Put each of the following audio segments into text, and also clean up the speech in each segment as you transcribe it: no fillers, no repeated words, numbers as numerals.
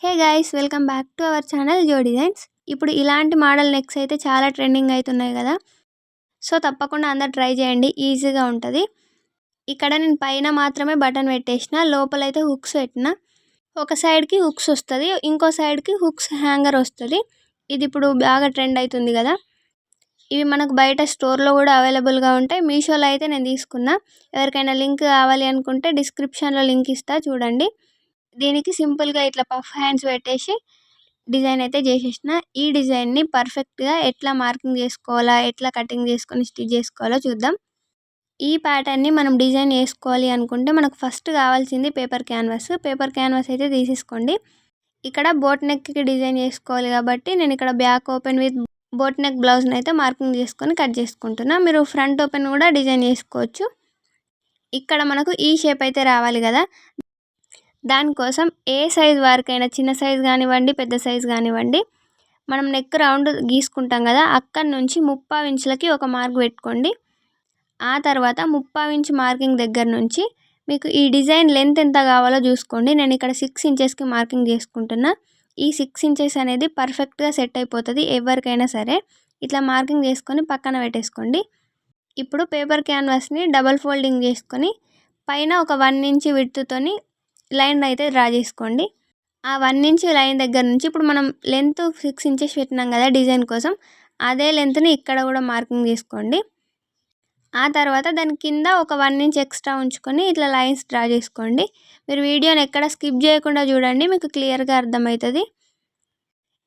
Hey guys welcome back to our channel Jo Designs. ఇప్పుడు ఇలాంటి model next అయితే చాలా ట్రెండింగ్ అవుతున్నాయి కదా. సో తప్పకుండా అందరు ట్రై చేయండి, ఈజీగా ఉంటుంది. ఇక్కడ నేను పైన మాత్రమే బటన్ పెట్టేసిన, లోపలైతే హుక్స్ పెట్టిన. ఒక సైడ్కి హుక్స్ వస్తుంది, ఇంకో సైడ్కి హుక్స్ హ్యాంగర్ వస్తుంది. ఇది ఇప్పుడు బాగా ట్రెండ్ అవుతుంది కదా. ఇవి మనకు బయట స్టోర్లో కూడా అవైలబుల్గా ఉంటాయి. మీషోలో అయితే నేను తీసుకున్నా. ఎవరికైనా లింక్ కావాలి అనుకుంటే డిస్క్రిప్షన్లో లింక్ ఇస్తా, చూడండి. దీనికి సింపుల్గా ఇట్లా పఫ్ హ్యాండ్స్ పెట్టేసి డిజైన్ అయితే చేసేసిన. ఈ డిజైన్ని పర్ఫెక్ట్గా ఎట్లా మార్కింగ్ చేసుకోవాలా, ఎట్లా కటింగ్ చేసుకొని స్టిచ్ చేసుకోవాలో చూద్దాం. ఈ ప్యాటర్న్ని మనం డిజైన్ చేసుకోవాలి అనుకుంటే మనకు ఫస్ట్ కావాల్సింది పేపర్ క్యాన్వాస్. పేపర్ క్యాన్వాస్ అయితే తీసేసుకోండి. ఇక్కడ బోట్ నెక్కి డిజైన్ చేసుకోవాలి కాబట్టి నేను ఇక్కడ back open with boat neck బ్లౌజ్ని అయితే మార్కింగ్ చేసుకొని కట్ చేసుకుంటున్నా. మీరు ఫ్రంట్ ఓపెన్ కూడా డిజైన్ చేసుకోవచ్చు. ఇక్కడ మనకు ఈ షేప్ అయితే రావాలి కదా. దానికోసం ఏ సైజ్ వారికైనా, చిన్న సైజ్ కానివ్వండి, పెద్ద సైజ్ కానివ్వండి, మనం నెక్ రౌండ్ గీసుకుంటాం కదా, అక్కడి నుంచి 3/4 ఇంచులకి ఒక మార్క్ పెట్టుకోండి. ఆ తర్వాత 3/4 ఇంచ్ మార్కింగ్ దగ్గర నుంచి మీకు ఈ డిజైన్ లెంత్ ఎంత కావాలో చూసుకోండి. నేను ఇక్కడ 6 ఇంచెస్కి మార్కింగ్ చేసుకుంటున్నా. ఈ 6 ఇంచెస్ అనేది పర్ఫెక్ట్గా సెట్ అయిపోతుంది ఎవరికైనా సరే. ఇట్లా మార్కింగ్ చేసుకొని పక్కన పెట్టేసుకోండి. ఇప్పుడు పేపర్ క్యాన్వాస్ని డబల్ ఫోల్డింగ్ చేసుకొని పైన ఒక 1 ఇంచ్ విడ్త్తోని లైన్ అయితే డ్రా చేసుకోండి. ఆ 1 ఇంచ్ లైన్ దగ్గర నుంచి ఇప్పుడు మనం లెంత్ 6 ఇంచెస్ పెట్టినాం కదా డిజైన్ కోసం, అదే లెంత్ని ఇక్కడ కూడా మార్కింగ్ చేసుకోండి. ఆ తర్వాత దాని కింద ఒక 1 ఇంచ్ ఎక్స్ట్రా ఉంచుకొని ఇట్లా లైన్స్ డ్రా చేసుకోండి. మీరు వీడియోని ఎక్కడ స్కిప్ చేయకుండా చూడండి, మీకు క్లియర్గా అర్థమవుతుంది.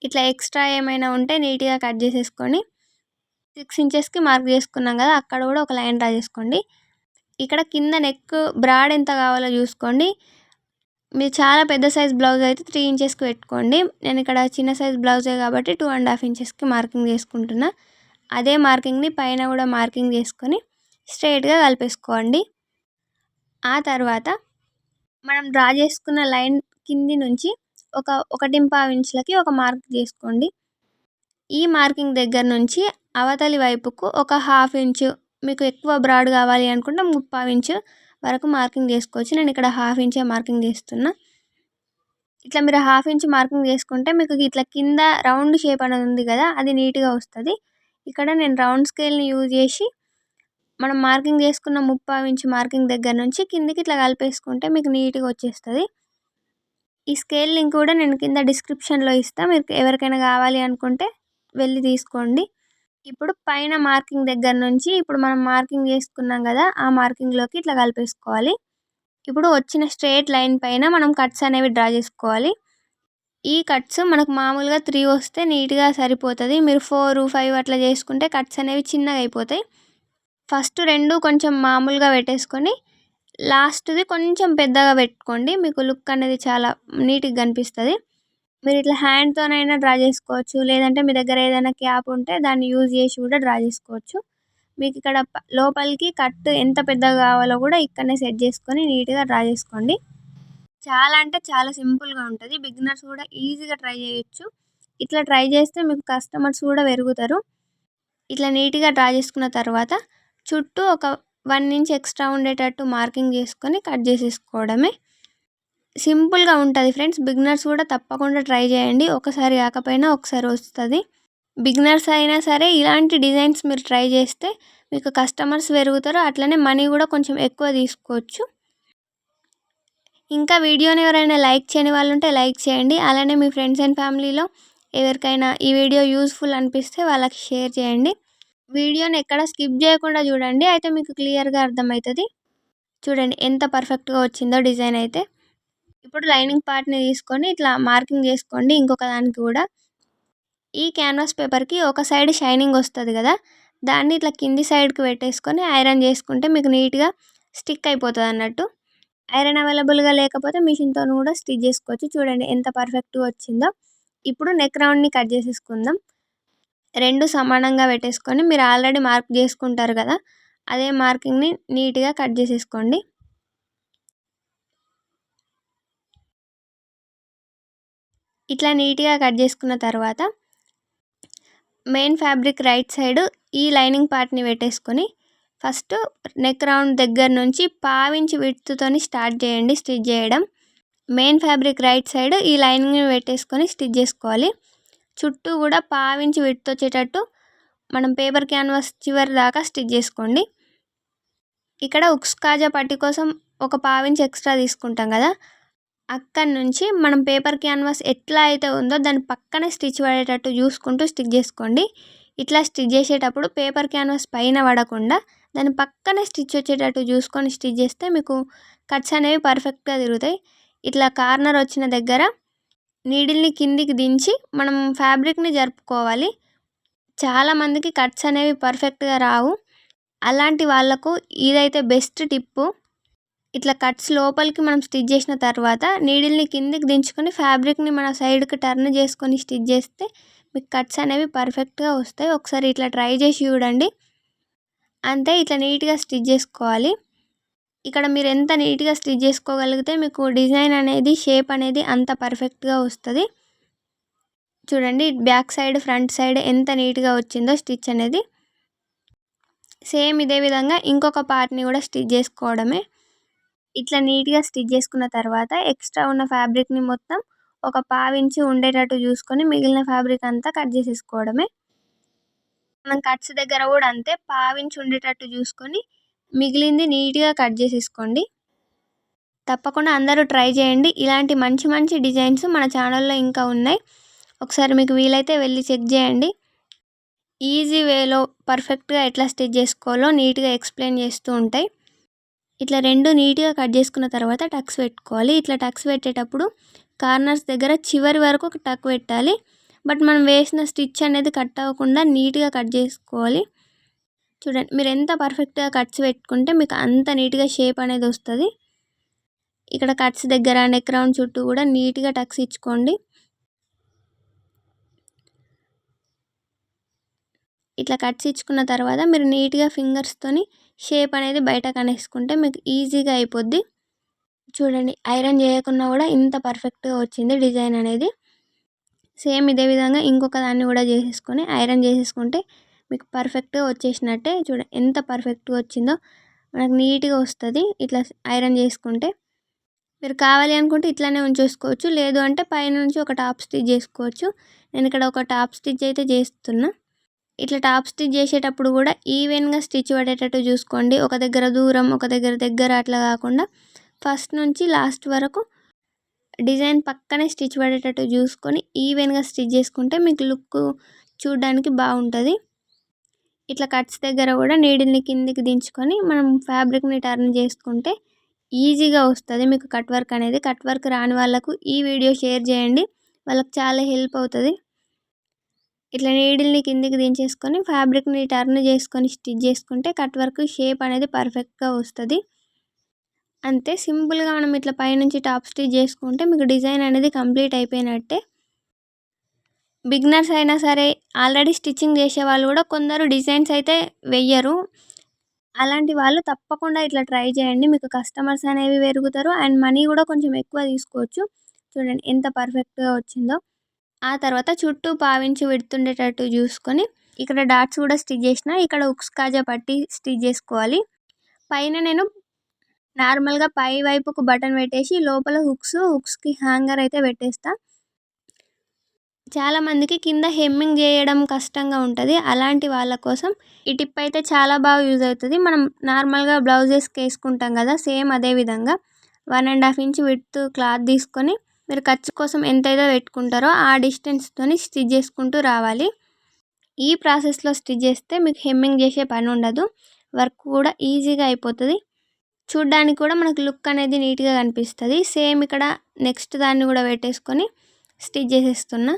ఇట్లా ఎక్స్ట్రా ఏమైనా ఉంటే నీట్గా కట్ చేసేసుకొని 6 ఇంచెస్కి మార్క్ చేసుకున్నాం కదా, అక్కడ కూడా ఒక లైన్ డ్రా చేసుకోండి. ఇక్కడ కింద నెక్ బ్రాడ్ ఎంత కావాలో చూసుకోండి. మీరు చాలా పెద్ద సైజ్ బ్లౌజ్ అయితే 3 ఇంచెస్కి పెట్టుకోండి. నేను ఇక్కడ చిన్న సైజ్ బ్లౌజే కాబట్టి 2.5 ఇంచెస్కి మార్కింగ్ చేసుకుంటున్నా. అదే మార్కింగ్ని పైన కూడా మార్కింగ్ చేసుకొని స్ట్రైట్గా కలిపేసుకోండి. ఆ తర్వాత మనం డ్రా చేసుకున్న లైన్ కింది నుంచి ఒక 1.5 ఇంచులకి ఒక మార్క్ చేసుకోండి. ఈ మార్కింగ్ దగ్గర నుంచి అవతలి వైపుకు ఒక 1/2 ఇంచు, మీకు ఎక్కువ బ్రాడ్ కావాలి అనుకుంటే 3/4 ఇంచు వరకు మార్కింగ్ చేసుకోవచ్చు. నేను ఇక్కడ 1/2 ఇంచే మార్కింగ్ చేస్తున్నా. ఇట్లా మీరు 1/2 ఇంచ్ మార్కింగ్ చేసుకుంటే మీకు ఇట్లా కింద రౌండ్ షేప్ అనేది ఉంది కదా, అది నీట్గా వస్తుంది. ఇక్కడ నేను రౌండ్ స్కేల్ని యూజ్ చేసి మనం మార్కింగ్ చేసుకున్న 3/4 ఇంచ్ మార్కింగ్ దగ్గర నుంచి కిందికి ఇట్లా కలిపేసుకుంటే మీకు నీట్గా వచ్చేస్తుంది. ఈ స్కేల్ లింక్ కూడా నేను కింద డిస్క్రిప్షన్లో ఇస్తాను, మీరు ఎవరికైనా కావాలి అనుకుంటే వెళ్ళి తీసుకోండి. ఇప్పుడు పైన మార్కింగ్ దగ్గర నుంచి ఇప్పుడు మనం మార్కింగ్ చేసుకున్నాం కదా, ఆ మార్కింగ్లోకి ఇట్లా కలిపేసుకోవాలి. ఇప్పుడు వచ్చిన స్ట్రైట్ లైన్ పైన మనం కట్స్ అనేవి డ్రా చేసుకోవాలి. ఈ కట్స్ మనకు మామూలుగా 3 వస్తే నీట్గా సరిపోతుంది. మీరు 4, 5 అట్లా చేసుకుంటే కట్స్ అనేవి చిన్నగా అయిపోతాయి. ఫస్ట్ 2 కొంచెం మామూలుగా పెట్టేసుకొని లాస్ట్ది కొంచెం పెద్దగా పెట్టుకోండి, మీకు లుక్ అనేది చాలా నీట్గా కనిపిస్తుంది. మీరు ఇట్లా హ్యాండ్తోనైనా డ్రా చేసుకోవచ్చు, లేదంటే మీ దగ్గర ఏదైనా క్యాప్ ఉంటే దాన్ని యూజ్ చేసి కూడా డ్రా చేసుకోవచ్చు. మీకు ఇక్కడ లోపలికి కట్ ఎంత పెద్దగా కావాలో కూడా ఇక్కడనే సెట్ చేసుకొని నీట్గా డ్రా చేసుకోండి. చాలా అంటే చాలా సింపుల్గా ఉంటుంది, బిగినర్స్ కూడా ఈజీగా ట్రై చేయొచ్చు. ఇట్లా ట్రై చేస్తే మీకు కస్టమర్స్ కూడా పెరుగుతారు. ఇట్లా నీట్గా డ్రా చేసుకున్న తర్వాత చుట్టూ ఒక 1 ఇంచ్ ఎక్స్ట్రా ఉండేటట్టు మార్కింగ్ చేసుకొని కట్ చేసేసుకోవడమే. సింపుల్గా ఉంటుంది ఫ్రెండ్స్, బిగినర్స్ కూడా తప్పకుండా ట్రై చేయండి. ఒకసారి కాకపోయినా ఒకసారి వస్తుంది. బిగినర్స్ అయినా సరే ఇలాంటి డిజైన్స్ మీరు ట్రై చేస్తే మీకు కస్టమర్స్ పెరుగుతారు, అట్లనే మనీ కూడా కొంచెం ఎక్కువ తీసుకోవచ్చు. ఇంకా వీడియోని ఎవరైనా లైక్ చేయని వాళ్ళు ఉంటే లైక్ చేయండి. అలానే మీ ఫ్రెండ్స్ అండ్ ఫ్యామిలీలో ఎవరికైనా ఈ వీడియో యూస్ఫుల్ అనిపిస్తే వాళ్ళకి షేర్ చేయండి. వీడియోని ఎక్కడ స్కిప్ చేయకుండా చూడండి, అయితే మీకు క్లియర్గా అర్థమవుతుంది. చూడండి ఎంత పర్ఫెక్ట్గా వచ్చిందో డిజైన్ అయితే. ఇప్పుడు లైనింగ్ పార్ట్ని తీసుకొని ఇట్లా మార్కింగ్ చేసుకోండి ఇంకొక దానికి కూడా. ఈ క్యాన్వాస్ పేపర్కి ఒక సైడ్ షైనింగ్ వస్తుంది కదా, దాన్ని ఇట్లా కింది సైడ్కి పెట్టేసుకొని ఐరన్ చేసుకుంటే మీకు నీట్గా స్టిక్ అయిపోతుంది అన్నట్టు. ఐరన్ అవైలబుల్గా లేకపోతే మిషన్తో కూడా స్టిచ్ చేసుకోవచ్చు. చూడండి ఎంత పర్ఫెక్ట్గా వచ్చిందో. ఇప్పుడు నెక్ రౌండ్ని కట్ చేసేసుకుందాం. 2 సమానంగా పెట్టేసుకొని మీరు ఆల్రెడీ మార్క్ చేసుకుంటారు కదా, అదే మార్కింగ్ని నీట్గా కట్ చేసేసుకోండి. ఇట్లా నీట్గా కట్ చేసుకున్న తర్వాత మెయిన్ ఫ్యాబ్రిక్ రైట్ సైడ్ ఈ లైనింగ్ పార్ట్ని పెట్టేసుకొని ఫస్ట్ నెక్ రౌండ్ దగ్గర నుంచి 1/4 ఇంచ్ విడ్త్తోని స్టార్ట్ చేయండి స్టిచ్ చేయడం. మెయిన్ ఫ్యాబ్రిక్ రైట్ సైడ్ ఈ లైనింగ్ని పెట్టేసుకొని స్టిచ్ చేసుకోవాలి. చుట్టూ కూడా పావించి విడ్త్ వచ్చేటట్టు మనం పేపర్ క్యాన్వాస్ చివరి దాకా స్టిచ్ చేసుకోండి. ఇక్కడ ఉక్స్ కాజా పట్టి కోసం ఒక పావించి ఎక్స్ట్రా తీసుకుంటాం కదా, అక్కడి నుంచి మనం పేపర్ క్యాన్వాస్ ఎట్లా అయితే ఉందో దాని పక్కనే స్టిచ్ పడేటట్టు చూసుకుంటూ స్టిచ్ చేసుకోండి. ఇట్లా స్టిచ్ చేసేటప్పుడు పేపర్ క్యాన్వాస్ పైన పడకుండా దాని పక్కనే స్టిచ్ వచ్చేటట్టు చూసుకొని స్టిచ్ చేస్తే మీకు కట్స్ అనేవి పర్ఫెక్ట్గా తిరుగుతాయి. ఇట్లా కార్నర్ వచ్చిన దగ్గర నీడిల్ని కిందికి దించి మనం ఫ్యాబ్రిక్ని జరుపుకోవాలి. చాలామందికి కట్స్ అనేవి పర్ఫెక్ట్గా రావు. అలాంటి వాళ్ళకు ఇదైతే బెస్ట్ టిప్పు. ఇట్లా కట్స్ లోపలికి మనం స్టిచ్ చేసిన తర్వాత నీడిల్ని కిందికి దించుకొని ఫ్యాబ్రిక్ని మన సైడ్కి టర్న్ చేసుకొని స్టిచ్ చేస్తే మీకు కట్స్ అనేవి పర్ఫెక్ట్గా వస్తాయి. ఒకసారి ఇట్లా ట్రై చేసి చూడండి. అంతే, ఇట్లా నీట్గా స్టిచ్ చేసుకోవాలి. ఇక్కడ మీరు ఎంత నీట్గా స్టిచ్ చేసుకోగలిగితే మీకు డిజైన్ అనేది షేప్ అనేది అంత పర్ఫెక్ట్గా వస్తుంది. చూడండి బ్యాక్ సైడ్ ఫ్రంట్ సైడ్ ఎంత నీట్గా వచ్చిందో స్టిచ్ అనేది. సేమ్ ఇదే విధంగా ఇంకొక పార్ట్ని కూడా స్టిచ్ చేసుకోవడమే. ఇట్లా నీట్గా స్టిచ్ చేసుకున్న తర్వాత ఎక్స్ట్రా ఉన్న ఫ్యాబ్రిక్ని మొత్తం ఒక పావించి ఉండేటట్టు చూసుకొని మిగిలిన ఫ్యాబ్రిక్ అంతా కట్ చేసేసుకోవడమే. మనం కట్స్ దగ్గర కూడా అంతే, పావించి ఉండేటట్టు చూసుకొని మిగిలింది నీట్గా కట్ చేసేసుకోండి. తప్పకుండా అందరూ ట్రై చేయండి. ఇలాంటి మంచి మంచి డిజైన్స్ మన ఛానల్లో ఇంకా ఉన్నాయి. ఒకసారి మీకు వీలైతే వెళ్ళి చెక్ చేయండి. ఈజీ వేలో పర్ఫెక్ట్గా ఎట్లా స్టిచ్ చేసుకోవాలో నీట్గా ఎక్స్ప్లెయిన్ చేస్తూ ఉంటాయి. ఇట్లా రెండు నీట్గా కట్ చేసుకున్న తర్వాత టక్స్ పెట్టుకోవాలి. ఇట్లా టక్స్ పెట్టేటప్పుడు కార్నర్స్ దగ్గర చివరి వరకు టక్ పెట్టాలి. బట్ మనం వేసిన స్టిచ్ అనేది కట్ అవ్వకుండా నీట్గా కట్ చేసుకోవాలి. చూడండి మీరు ఎంత పర్ఫెక్ట్గా కట్స్ పెట్టుకుంటే మీకు అంత నీట్గా షేప్ అనేది వస్తుంది. ఇక్కడ కట్స్ దగ్గర నెక్ రౌండ్ చుట్టూ కూడా నీట్గా టక్స్ ఇచ్చుకోండి. ఇట్లా కట్స్ ఇచ్చుకున్న తర్వాత మీరు నీట్గా ఫింగర్స్తోని షేప్ అనేది బయట కనేసుకుంటే మీకు ఈజీగా అయిపోద్ది. చూడండి ఐరన్ చేయకుండా కూడా ఇంత పర్ఫెక్ట్గా వచ్చింది డిజైన్ అనేది. సేమ్ ఇదే విధంగా ఇంకొక దాన్ని కూడా చేసేసుకొని ఐరన్ చేసేసుకుంటే మీకు పర్ఫెక్ట్గా వచ్చేసినట్టే. చూడండి ఎంత పర్ఫెక్ట్గా వచ్చిందో మనకు నీట్గా వస్తుంది ఇట్లా ఐరన్ చేసుకుంటే. మీరు కావాలి అనుకుంటే ఇట్లానే ఉంచేసుకోవచ్చు, లేదు అంటే పైనుంచి ఒక టాప్ స్టిచ్ చేసుకోవచ్చు. నేను ఇక్కడ ఒక టాప్ స్టిచ్ అయితే చేస్తున్నా. ఇట్లా టాప్ స్టిచ్ చేసేటప్పుడు కూడా ఈవెన్గా స్టిచ్ పడేటట్టు చూసుకోండి. ఒక దగ్గర దూరం ఒక దగ్గర అట్లా కాకుండా ఫస్ట్ నుంచి లాస్ట్ వరకు డిజైన్ పక్కనే స్టిచ్ పడేటట్టు చూసుకొని ఈవెన్గా స్టిచ్ చేసుకుంటే మీకు లుక్ చూడడానికి బాగుంటుంది. ఇట్లా కట్స్ దగ్గర కూడా నీడిల్ని కిందికి దించుకొని మనం ఫ్యాబ్రిక్ని టర్న్ చేసుకుంటే ఈజీగా వస్తుంది మీకు కట్ వర్క్ అనేది. కట్ వర్క్ రాని వాళ్ళకు ఈ వీడియో షేర్ చేయండి, వాళ్ళకి చాలా హెల్ప్ అవుతుంది. ఇట్లా నీడిల్ని కిందికి దించేసుకొని ఫ్యాబ్రిక్ని టర్న్ చేసుకొని స్టిచ్ చేసుకుంటే కట్ వర్క్ షేప్ అనేది పర్ఫెక్ట్గా వస్తుంది. అంతే, సింపుల్గా మనం ఇట్లా పైనుంచి టాప్ స్టిచ్ చేసుకుంటే మీకు డిజైన్ అనేది కంప్లీట్ అయిపోయినట్టే. బిగినర్స్ అయినా సరే ఆల్రెడీ స్టిచ్చింగ్ చేసే వాళ్ళు కూడా కొందరు డిజైన్స్ అయితే వెయ్యరు. అలాంటి వాళ్ళు తప్పకుండా ఇట్లా ట్రై చేయండి. మీకు కస్టమర్స్ అనేవి పెరుగుతారు అండ్ మనీ కూడా కొంచెం ఎక్కువ తీసుకోవచ్చు. చూడండి ఎంత పర్ఫెక్ట్గా వచ్చిందో. ఆ తర్వాత చుట్టూ పావించి విడుతుండేటట్టు చూసుకొని ఇక్కడ డాట్స్ కూడా స్టిచ్ చేసిన. ఇక్కడ ఉక్స్ కాజా పట్టి స్టిచ్ చేసుకోవాలి. పైన నేను నార్మల్గా పై వైపుకు బటన్ పెట్టేసి లోపల హుక్స్కి హ్యాంగర్ అయితే పెట్టేస్తా. చాలామందికి కింద హెమ్మింగ్ చేయడం కష్టంగా ఉంటుంది. అలాంటి వాళ్ళ కోసం ఈ టిప్ అయితే చాలా బాగా యూజ్ అవుతుంది. మనం నార్మల్గా బ్లౌజెస్కి వేసుకుంటాం కదా, సేమ్ అదే విధంగా 1.5 ఇంచ్ విడ్త్ క్లాత్ తీసుకొని మీరు ఖర్చు కోసం ఎంతైతే పెట్టుకుంటారో ఆ డిస్టెన్స్తోని స్టిచ్ చేసుకుంటూ రావాలి. ఈ ప్రాసెస్లో స్టిచ్ చేస్తే మీకు హెమ్మింగ్ చేసే పని ఉండదు, వర్క్ కూడా ఈజీగా అయిపోతుంది. చూడ్డానికి కూడా మనకు లుక్ అనేది నీట్గా కనిపిస్తుంది. సేమ్ ఇక్కడ నెక్స్ట్ దాన్ని కూడా పెట్టేసుకొని స్టిచ్ చేసేస్తున్నా.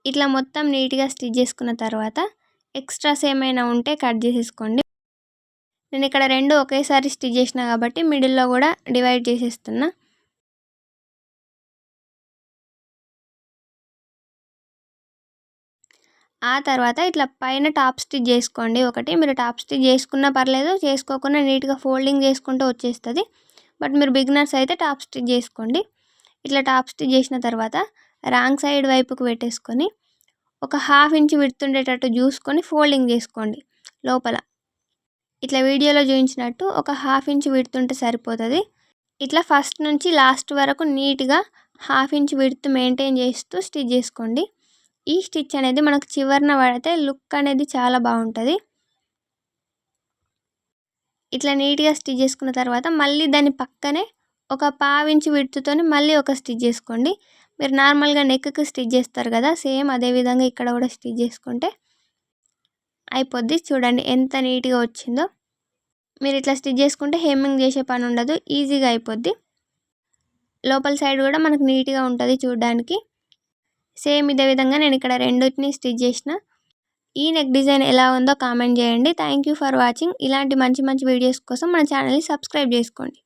ఇట్లా మొత్తం నీట్గా స్టిచ్ చేసుకున్న తర్వాత ఎక్స్ట్రాస్ ఏమైనా ఉంటే కట్ చేసేసుకోండి. నేను ఇక్కడ రెండు ఒకేసారి స్టిచ్ చేసిన కాబట్టి మిడిల్లో కూడా డివైడ్ చేసేస్తున్నా. ఆ తర్వాత ఇట్లా పైన టాప్ స్టిచ్ చేసుకోండి. ఒకటి మీరు టాప్ స్టిచ్ చేసుకున్నా పర్లేదు, చేసుకోకుండా నీట్గా ఫోల్డింగ్ చేసుకుంటూ వచ్చేస్తుంది. బట్ మీరు బిగినర్స్ అయితే టాప్ స్టిచ్ చేసుకోండి. ఇట్లా టాప్ స్టిచ్ చేసిన తర్వాత రాంగ్ సైడ్ వైపుకు పెట్టేసుకొని ఒక హాఫ్ ఇంచ్ విడ్త్ ఉండేటట్టు చూసుకొని ఫోల్డింగ్ చేసుకోండి లోపల. ఇట్లా వీడియోలో చూపించినట్టు ఒక హాఫ్ ఇంచ్ విడ్త్ ఉంటే సరిపోతుంది. ఇట్లా ఫస్ట్ నుంచి లాస్ట్ వరకు నీట్గా హాఫ్ ఇంచ్ విడ్త్ మెయింటైన్ చేస్తూ స్టిచ్ చేసుకోండి. ఈ స్టిచ్ అనేది మనకు చివరన పడితే లుక్ అనేది చాలా బాగుంటుంది. ఇట్లా నీట్గా స్టిచ్ చేసుకున్న తర్వాత మళ్ళీ దాని పక్కనే ఒక పావు ఇంచ్ విడ్త్తోని మళ్ళీ ఒక స్టిచ్ చేసుకోండి. మీరు నార్మల్గా నెక్కి స్టిచ్ చేస్తారు కదా, సేమ్ అదే విధంగా ఇక్కడ కూడా స్టిచ్ చేసుకుంటే అయిపోద్ది. చూడండి ఎంత నీట్గా వచ్చిందో. మీరు ఇట్లా స్టిచ్ చేసుకుంటే హెమ్మింగ్ చేసే పని ఉండదు, ఈజీగా అయిపోద్ది. లోపల సైడ్ కూడా మనకు నీట్గా ఉంటుంది చూడడానికి. సేమ్ ఇదే విధంగా నేను ఇక్కడ రెండింటిని స్టిచ్ చేసిన. ఈ నెక్ డిజైన్ ఎలా ఉందో కామెంట్ చేయండి. Thank you for watching. ఇలాంటి మంచి మంచి వీడియోస్ కోసం మన ఛానల్ని సబ్స్క్రైబ్ చేసుకోండి.